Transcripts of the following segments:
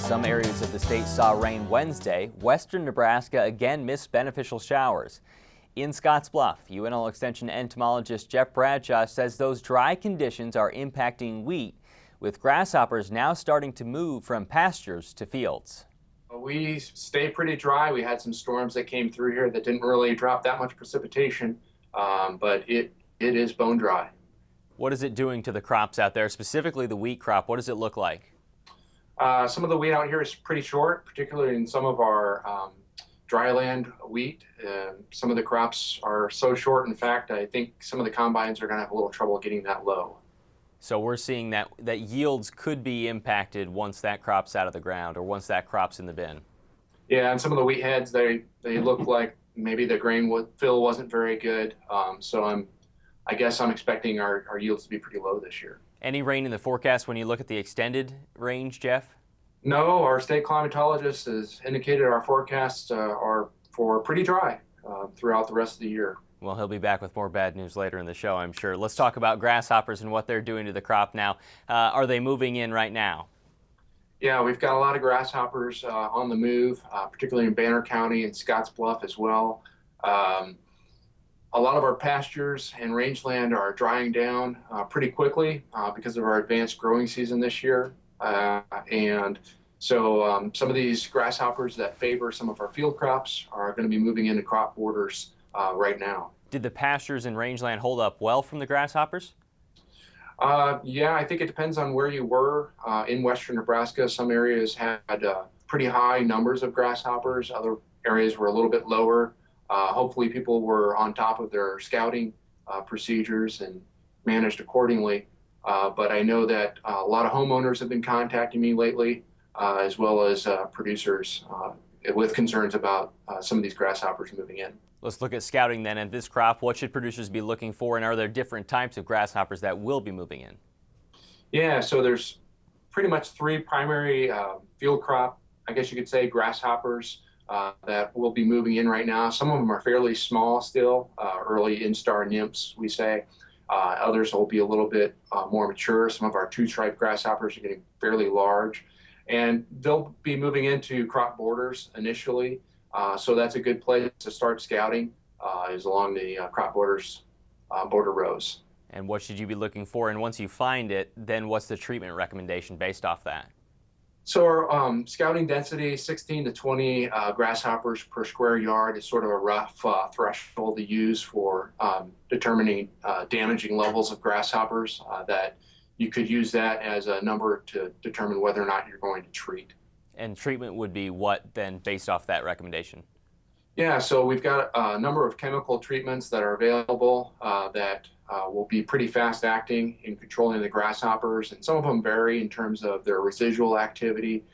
Some areas of the state saw rain Wednesday. Western Nebraska again missed beneficial showers. In Scottsbluff, UNL Extension entomologist Jeff Bradshaw says those dry conditions are impacting wheat, with grasshoppers now starting to move from pastures to fields. We stay pretty dry. We had some storms that came through here that didn't really drop that much precipitation, but it is bone dry. What is it doing to the crops out there, specifically the wheat crop? What does it look like? Some of the wheat out here is pretty short, particularly in some of our dryland wheat. Some of the crops are so short, in fact, I think some of the combines are going to have a little trouble getting that low. So we're seeing that yields could be impacted once that crop's out of the ground or once that crop's in the bin. Yeah, and some of the wheat heads, they look like maybe the grain fill wasn't very good. So I guess I'm expecting our yields to be pretty low this year. Any rain in the forecast when you look at the extended range, Jeff? No, our state climatologist has indicated our forecasts are for pretty dry throughout the rest of the year. Well, he'll be back with more bad news later in the show, I'm sure. Let's talk about grasshoppers and what they're doing to the crop now. Are they moving in right now? Yeah, we've got a lot of grasshoppers on the move, particularly in Banner County and Scottsbluff as well. A lot of our pastures and rangeland are drying down pretty quickly because of our advanced growing season this year. And so some of these grasshoppers that favor some of our field crops are going to be moving into crop borders right now. Did the pastures and rangeland hold up well from the grasshoppers? Yeah, I think it depends on where you were in western Nebraska. Some areas had pretty high numbers of grasshoppers. Other areas were a little bit lower. Hopefully people were on top of their scouting procedures and managed accordingly. But I know that a lot of homeowners have been contacting me lately, as well as producers with concerns about some of these grasshoppers moving in. Let's look at scouting then at this crop. What should producers be looking for, and are there different types of grasshoppers that will be moving in? Yeah, so there's pretty much three primary field crop, I guess you could say, grasshoppers that will be moving in right now. Some of them are fairly small still, early instar nymphs, we say. Others will be a little bit more mature. Some of our two-stripe grasshoppers are getting fairly large, and they'll be moving into crop borders initially. So that's a good place to start scouting is along the crop borders, border rows. And what should you be looking for? And once you find it, then what's the treatment recommendation based off that? So our scouting density, 16 to 20 grasshoppers per square yard, is sort of a rough threshold to use for determining damaging levels of grasshoppers. That you could use that as a number to determine whether or not you're going to treat. And treatment would be what then based off that recommendation? Yeah, so we've got a number of chemical treatments that are available that will be pretty fast acting in controlling the grasshoppers, and some of them vary in terms of their residual activity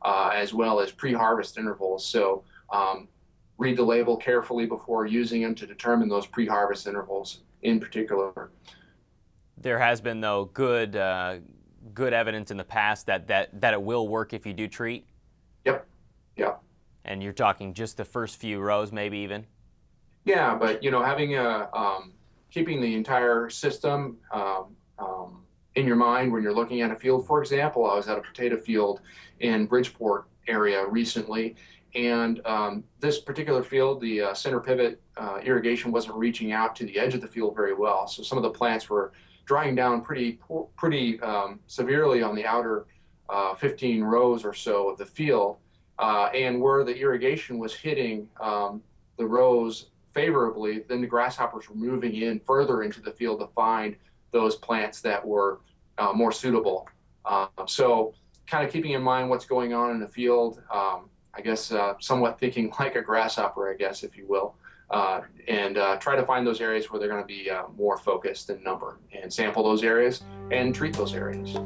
as well as pre-harvest intervals. So read the label carefully before using them to determine those pre-harvest intervals in particular. There has been, though, good evidence in the past that it will work if you do treat? Yep. Yep. And you're talking just the first few rows, maybe even? Yeah, but having keeping the entire system in your mind when you're looking at a field. For example, I was at a potato field in Bridgeport area recently, and this particular field, the center pivot irrigation wasn't reaching out to the edge of the field very well. So some of the plants were drying down pretty severely on the outer 15 rows or so of the field. And where the irrigation was hitting the rows favorably, then the grasshoppers were moving in further into the field to find those plants that were more suitable. So kind of keeping in mind what's going on in the field, I guess somewhat thinking like a grasshopper, I guess, if you will, and try to find those areas where they're going to be more focused in number and sample those areas and treat those areas.